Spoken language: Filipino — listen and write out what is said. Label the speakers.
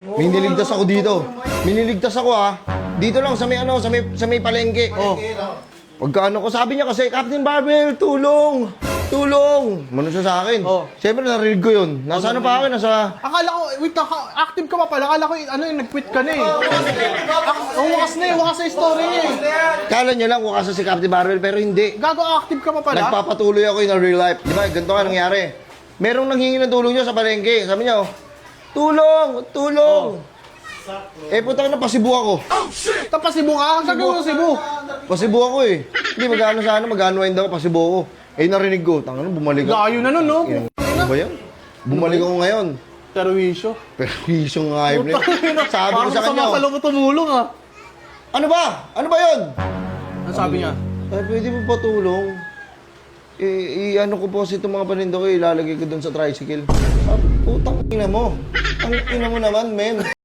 Speaker 1: May niligtas ako dito. Miniligtas ako Dito lang sa may sa may palengke. Pagkaano ko, sabi niya kasi, Captain Barbell, tulong! Tulong! Mano siya sa akin. Siyempre, narinig ko yun. Nasa ano pa ako?
Speaker 2: Akala ko, wait, active ka pa pala. Akala ko, nag-quit ka na eh. Wakas na yung story niya eh.
Speaker 1: Kala niya lang kung kasi si Captain Barbell, pero hindi.
Speaker 2: Gago, active ka pa pala.
Speaker 1: Nagpapatuloy ako in a real life. Di ba, ganito nga nangyari. Merong nanghingi ng tulong niya sa palengke. Sabi niya, tulong! Tulong! Putang na, pasibu ako.
Speaker 2: Pasibu ka? Sabi mo Cebu.
Speaker 1: Pasibu ako eh. Hindi, mag-unwind ako, pasibu ako. Narinig ko, tanga na, bumalik ako.
Speaker 2: Layo na nun, no?
Speaker 1: Ano ba yan? Bumalik ako ngayon.
Speaker 2: Terwisyo.
Speaker 1: Perwisyong hype na yun. Sabi ko sa kanya.
Speaker 2: Parang sama mo tumulong
Speaker 1: Ano ba? Ano ba yun?
Speaker 2: Ano sabi niya?
Speaker 1: Pwede mo pa tulong? Ano ko po itong mga paninda ko, ilalagay ko doon sa tricycle. Putang ina mo. Ang ina mo naman, men.